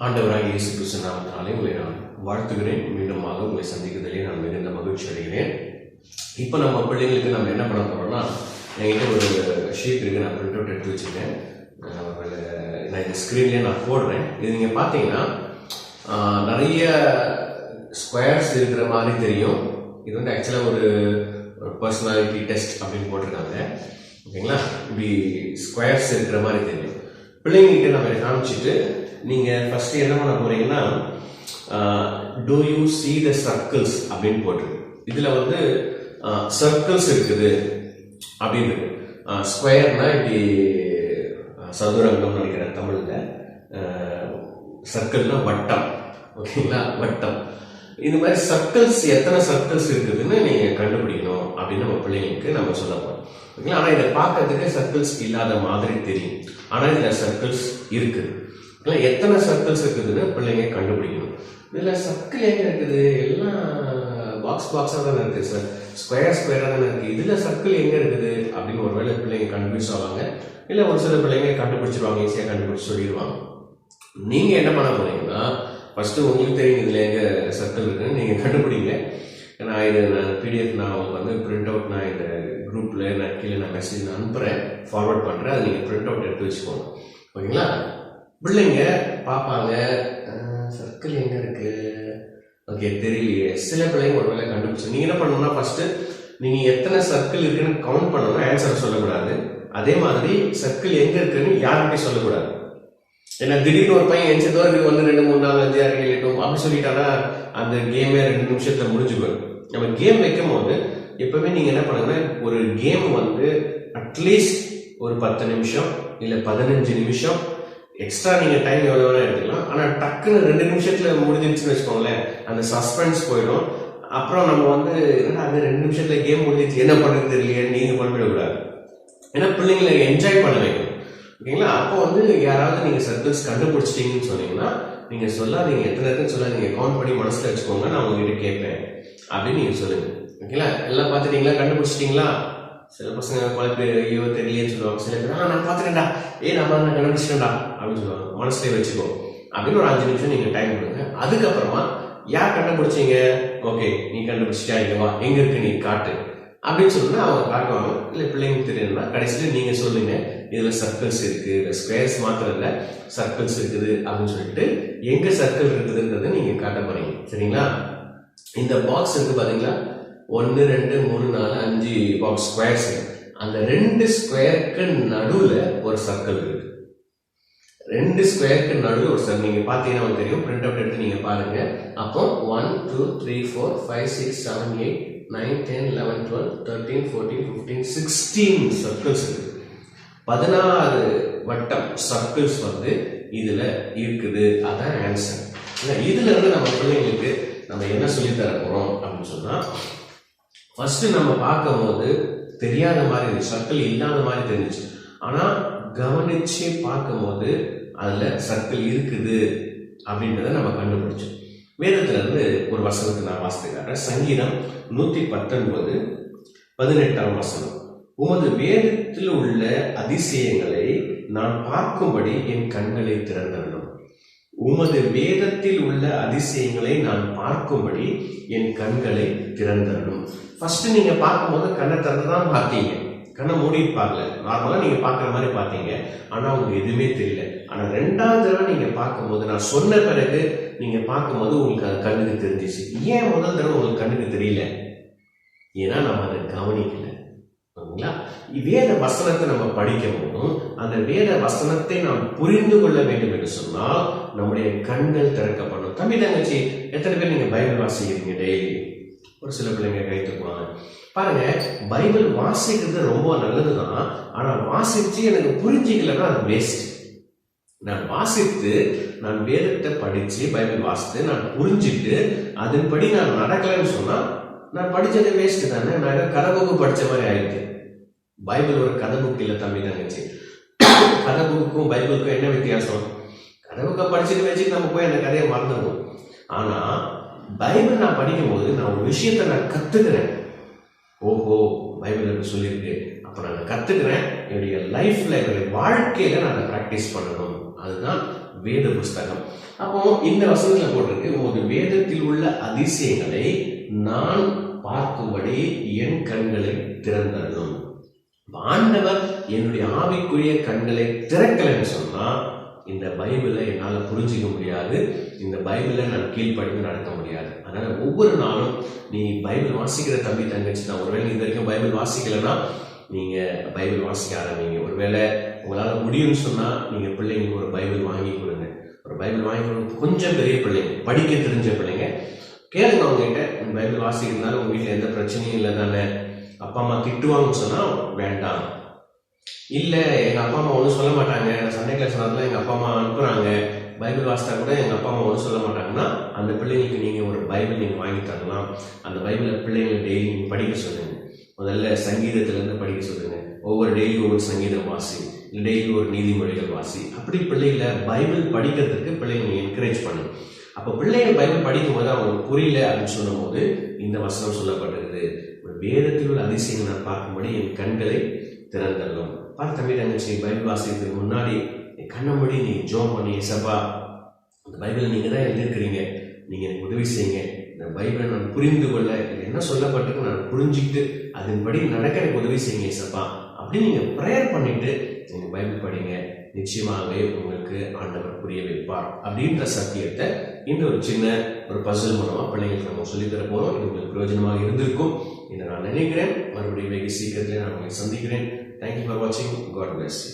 ஆண்டவராகிய இயேசு கிறிஸ்து நாமத்தினாலே உங்களை நான் வாழ்த்துகிறேன். மீண்டுமாக உங்களை சந்திக்கிறதிலே நான் மிகுந்த மகிழ்ச்சி அடைகிறேன். இப்போ நம்ம பிள்ளைங்களுக்கு நம்ம என்ன பண்ண போறோம்னா, என்கிட்ட ஒரு ஷீட் இருக்கு, நான் பிரிண்ட் அவுட் எடுத்து வச்சுருக்கேன். நான் இந்த ஸ்க்ரீன்லேயே நான் போடுறேன். இது நீங்கள் பார்த்தீங்கன்னா நிறைய ஸ்கொயர்ஸ் இருக்கிற மாதிரி தெரியும். இது வந்து ஆக்சுவலாக ஒரு பர்சனாலிட்டி டெஸ்ட் அப்படின்னு போட்டிருக்காங்க. ஓகேங்களா? இப்படி ஸ்கொயர்ஸ் இருக்கிற மாதிரி தெரியும். பிள்ளைங்ககிட்ட நம்ம காமிச்சிட்டு நீங்கள் ஃபஸ்ட்டு என்ன பண்ண போறீங்கன்னா, do you see the circles அப்படின்னு போட்டிருக்கு. இதில் வந்து சர்க்கிள்ஸ் இருக்குது அப்படின்னு இருக்கு. ஸ்கொயர்னா இப்படி சதுரங்கம் நினைக்கிறேன் தமிழில். சர்க்கிள்னா வட்டம். ஓகேங்களா? வட்டம். இந்த மாதிரி சர்க்கிள்ஸ் எத்தனை சர்க்கிள்ஸ் இருக்குதுன்னு நீங்கள் கண்டுபிடிக்கணும் அப்படின்னு நம்ம பிள்ளைங்களுக்கு நம்ம சொல்ல போகிறோம். ஓகேங்களா? ஆனால் இதை பார்க்கறதுக்கு சர்க்கிள்ஸ் இல்லாத மாதிரி தெரியும். ஆனால் இதில் சர்க்கிள்ஸ் இருக்குது. எத்தனை சர்க்கிள்ஸ் இருக்குதுன்னு பிள்ளைங்க கண்டுபிடிக்கணும். இதில் சர்க்கிள் எங்கே இருக்குது? எல்லாம் பாக்ஸாக தானே இருக்குது சார், ஸ்கொயராக தானே இருக்குது. இதில் சர்க்கிள் எங்கே இருக்குது அப்படின்னு ஒரு வேளை பிள்ளைங்க கன்ஃபியூஸ் ஆவாங்க. இல்லை ஒரு சில பிள்ளைங்க கண்டுபிடிச்சிருவாங்க, ஈஸியாக கண்டுபிடிச்சி சொல்லிடுவாங்க. நீங்கள் என்ன பண்ண போறீங்கன்னா, ஃபஸ்ட்டு உங்களுக்கு தெரியும் இதில் எங்கே சர்க்கிள் இருக்குன்னு நீங்கள் கண்டுபிடிங்க. நான் இது பிடிஎஃப் நான் உங்களுக்கு வந்து பிரிண்ட் அவுட் நான் இந்த குரூப்பில் நான் கீழே நான் மெசேஜ் அனுப்புகிறேன், ஃபார்வர்ட் பண்ணுறேன். அதை நீங்கள் பிரிண்ட் அவுட் எடுத்து வச்சுக்கோங்க. ஓகேங்களா? பிள்ளைங்க பார்ப்பாங்க, சர்க்கிள் எங்கே இருக்கு, ஓகே தெரியலையே. சில பிள்ளைங்க ஒரு வேலை கண்டுபிடிச்சு. நீங்கள் என்ன பண்ணணும்னா, ஃபர்ஸ்ட் நீங்கள் எத்தனை சர்க்கிள் இருக்குன்னு கவுண்ட் பண்ணணும், ஆன்சர் சொல்லக்கூடாது. அதே மாதிரி சர்க்கிள் எங்கே இருக்குன்னு யாருக்கிட்டையும் சொல்லக்கூடாது. ஏன்னா திடீர்னு ஒரு பையன் எஞ்சதோ இருக்கு 1 2 3 4 5 6 7 8 அப்படி சொல்லிட்டானா அந்த கேமே 2 நிமிஷத்துல முடிஞ்சுக்கும். நம்ம கேம் வைக்கும் போது எப்பவுமே நீங்க என்ன பண்ணுங்கன்னா, ஒரு கேம் வந்து அட்லீஸ்ட் ஒரு 10 நிமிஷம் இல்லை 15 நிமிஷம் எக்ஸ்ட்ரா நீங்க டைம் எவ்வளவு வேணா எடுத்துக்கலாம். ஆனா டக்குன்னு 2 நிமிஷத்துல முடிஞ்சிருச்சுன்னு வச்சுக்கோங்களேன், அந்த சஸ்பென்ஸ் போயிடும். அப்புறம் நம்ம வந்து அது 2 நிமிஷத்துல கேம் முடிஞ்சிச்சு, என்ன பண்றது தெரியலையே நீங்க பண்ணிவிடக்கூடாது. ஏன்னா பிள்ளைங்களை என்ஜாய் பண்ண வைக்கணும். ஓகேங்களா? அப்போ வந்து யாராவது நீங்க சர்க்கிள்ஸ் கண்டுபிடிச்சிட்டீங்கன்னு சொன்னீங்கன்னா, நீங்க சொல்லாதீங்க, எத்தனை இருக்குன்னு சொல்லாதீங்க, கவுண்ட் பண்ணி மனசுல வச்சுக்கோங்க, நான் உங்ககிட்ட கேட்பேன் அப்படின்னு நீங்க சொல்லுங்க. ஓகேங்களா? எல்லாம் பார்த்துட்டீங்களா? கண்டுபிடிச்சிட்டீங்களா? சில பசங்க குழப்பி ஐயோ தெரியலேன்னு சொல்லுவாங்க. சில பேர் நான் பார்த்துட்டேன்டா, நான் கண்டுபிடிச்சிட்டேன்டா அப்படின்னு சொல்லுவாங்க. மனசுலேயே வச்சுக்கோ அப்படின்னு ஒரு 5 நிமிஷம் நீங்க டைம் கொடுங்க. அதுக்கப்புறமா யார் கண்டுபிடிச்சீங்க, ஓகே நீ கண்டுபிடிச்சிட்டா, இங்க வா, எங்க இருக்கு நீ காட்டு அப்படின்னு சொன்னா அவங்க காட்டுவாங்க. இல்லை பிள்ளைங்களுக்கு தெரியணும்னா கடைசியில் நீங்க சொல்லுங்க, இதுல சர்க்கிள்ஸ் இருக்கு, ஸ்கொயர்ஸ் மாத்திரம் இல்ல சர்க்கிள்ஸ் இருக்குது அப்படின்னு சொல்லிட்டு எங்க சர்க்கிள் இருக்குதுன்றதை நீங்க காட்ட போறீங்க. சரிங்களா? இந்த பாக்ஸ் இருக்கு பாத்தீங்களா, 1 2 3 4 5 பாக்ஸ் ஸ்கொயர்ஸ். அந்த 2 ஸ்கொயருக்கு நடுவுல ஒரு சர்க்கிள் இருக்கு. 2 ஸ்கொயருக்கு நடுவில் ஒரு சர்க்கிள் நீங்க பாத்தீங்கன்னா தெரியும். பிரிண்ட் அவுட் எடுத்து நீங்க பாருங்க. அப்போ 1 2 3 4 5 6 7 8 9 10 11 12 13 14 15 16 சர்க்கிள்ஸ் இருக்கு. 16 வட்டம் சர்க்கிள்ஸ் வந்து இதுல இருக்குது. அதான் ஆன்சர். இதுல இருந்து நம்ம பிள்ளைங்களுக்கு நம்ம என்ன சொல்லி தர போறோம் அப்படின்னு சொன்னா, ஃபர்ஸ்ட் நம்ம பார்க்கும் போது தெரியாத மாதிரி சர்க்கிள் இல்லாத மாதிரி தெரிஞ்சிச்சு. ஆனா கவனிச்சு பார்க்கும் போது அதுல சர்க்கிள் இருக்குது அப்படின்றத நம்ம கண்டுபிடிச்சோம். வேதத்துல இருந்து ஒரு வசனத்தை நான் வாசித்துக்காரன். சங்கீதம் 119 18ஆம் வசனம். உமது வேதத்தில் உள்ள அதிசயங்களை நான் பார்க்கும்படி என் கண்களை திறந்தரணும். உமது வேதத்தில் உள்ள அதிசயங்களை நான் பார்க்கும்படி என் கண்களை திறந்தரணும். ஃபர்ஸ்ட் நீங்க பார்க்கும்போது கண்ணை திறந்துதான் பார்த்தீங்க, கண்ணை மூடி பார்க்கல. நார்மலா நீங்க பார்க்குற மாதிரி பார்த்தீங்க, ஆனா உங்களுக்கு எதுவுமே தெரியல. ஆனா 2வது தடவை நீங்க பார்க்கும்போது, நான் சொன்ன பிறகு நீங்க பார்க்கும்போது உங்களுக்கு அது கண்ணுக்கு தெரிஞ்சிச்சு. ஏன் முதல் தடவை உங்களுக்கு கண்ணுக்கு தெரியல? ஏன்னா நம்ம அதை கவனிக்கல. வேத வசனத்தை நம்ம படிக்கும் போதும் அந்த வேத வசனத்தை நாம் புரிந்து கொள்ள வேண்டும் என்று சொன்னால் நம்முடைய கண்கள் திறக்கப்படும். தம்பி தங்கச்சி, எத்தனை பேர் நீங்க பைபிள் வாசிக்கிறீங்க டெய்லி? ஒரு சில பிள்ளைங்க கை தூக்குவாங்க. பாருங்க, பைபிள் வாசிக்கிறது ரொம்ப நல்லதுதான். ஆனா வாசிச்சு எனக்கு புரிஞ்சிக்கலன்னா அது வேஸ்ட். நான் வாசித்து, நான் வேதத்தை படிச்சு பைபிள் வாசித்து நான் புரிஞ்சுட்டு அதன்படி நான் நடக்கலன்னு சொன்னா நான் படிச்சது வேஸ்ட் தானே. நான் கதை புக்கு படிச்ச மாதிரி ஆயிடுச்சு. பைபிள் ஒரு கதை புக் இல்லை தம்பி தங்கச்சி. கதை புக்குக்கும் பைபிளுக்கும் என்ன வித்தியாசம்? கதை புக்கை படிச்சுட்டு வச்சுட்டு நம்ம போய் அந்த கதையை மறந்துடுவோம். ஆனா பைபிள் நான் படிக்கும் போது நான் ஒரு விஷயத்த நான் கத்துக்கிறேன். ஓஹோ, பைபிள் எப்படி சொல்லியிருக்கு, அப்ப நான் கத்துக்கிறேன். என்னுடைய லைஃப்ல, என்னுடைய வாழ்க்கையில நான் அதை பிராக்டிஸ் பண்ணணும். அதுதான் வேத புஸ்தகம். அப்போ இந்த வசனத்துல போட்டிருக்கு, உமது வேதத்தில் உள்ள அதிசயங்களை நான் பார்க்கும்படி என் கண்களை திறந்தருளும். ஆண்டவர் என்னுடைய ஆவிக்குரிய கண்களை திறக்கலைன்னு சொன்னா இந்த பைபிளை என்னால புரிஞ்சிக்க முடியாது, இந்த பைபிளை நான் கீழ்ப்படிந்து நடக்க முடியாது. அதனால ஒவ்வொரு நாளும் நீ பைபிள் வாசிக்கிற தம்பி தங்கச்சி தான், ஒருவேளை இது வரைக்கும் பைபிள் வாசிக்கலைன்னா நீங்க பைபிள் வாசிக்க ஆரம்பிங்க. ஒருவேளை உங்களால முடியும்னு சொன்னா நீங்க பிள்ளைங்களுக்கு ஒரு பைபிள் வாங்கி கொடுங்க. ஒரு பைபிள் வாங்கி கொடுங்க. கொஞ்சம் பெரிய பிள்ளைங்க, படிக்க தெரிஞ்ச பிள்ளைங்க, கேளுங்க அவங்க கிட்ட, பைபிள் வாசிக்கிறதுனால உங்க வீட்டுல எந்த பிரச்சனையும் இல்லை தானே, அப்பா அம்மா திட்டுவாங்கன்னு சொன்னா வேண்டாம். இல்ல எங்க அப்பா அம்மா ஒன்றும் சொல்ல மாட்டாங்க, சண்டே கிளாஸ் வரதுல எங்க அப்பா அம்மா அனுப்புறாங்க, பைபிள் வாசித்தா கூட எங்க அப்பா அம்மா ஒன்றும் சொல்ல மாட்டாங்கன்னா அந்த பிள்ளைங்களுக்கு நீங்க ஒரு பைபிள் நீங்க வாங்கி தரலாம். அந்த பைபிளை பிள்ளைங்களை டெய்லி நீங்க படிக்க சொல்லுங்க. முதல்ல சங்கீதத்துல இருந்து படிக்க சொல்லுங்க. ஒவ்வொரு டெய்லி ஒவ்வொரு சங்கீதம் வாசி, டெய்லி ஒரு நீதிமொழிகள் வாசி. அப்படி பிள்ளைகளை பைபிள் படிக்கிறதுக்கு பிள்ளைங்களை என்கரேஜ் பண்ணுங்க. அப்ப பிள்ளைகள் பைபிள் படிக்கும் போது அவங்க புரியல அப்படின்னு சொல்லும் போது இந்த வசனம் சொல்லப்பட்டிருக்குது, வேதத்தில் உள்ள அதிசயங்களை நான் பார்க்கும்படி என் கண்களை திறந்தள்ளும். பாரு தம்பி தங்கச்சி, பைபிள் வாசிக்கிறதுக்கு முன்னாடி கண்ணை மூடி நீ ஜோம் பண்ணி, ஏசப்பா இந்த பைபிள் நீங்க தான் எழுதிருக்கிறீங்க, நீங்க எனக்கு உதவி செய்யுங்க, இந்த பைபிளை நான் புரிந்து கொள்ள என்ன சொல்லப்பட்டிருக்கு நான் புரிஞ்சுக்கிட்டு அதன்படி நடக்க எனக்கு உதவி செய்யுங்க ஏசப்பா அப்படின்னு நீங்க ப்ரேயர் பண்ணிட்டு நீங்க பைபிள் படிங்க. நிச்சயமாகவே உங்களுக்கு ஆண்டவர் புரிய வைப்பார் அப்படின்ற சத்தியத்தை இந்த ஒரு சின்ன ஒரு பசில் மூலமா பிள்ளைங்களுக்கு நம்ம சொல்லித்தர போறோம். இது உங்களுக்கு பிரயோஜனமாக இருந்திருக்கும் என்று நான் நினைக்கிறேன். மறுபடியும் வெகு சீக்கிரத்தில் நான் உங்களை சந்திக்கிறேன். தேங்க்யூ ஃபார் வாட்சிங். God bless you.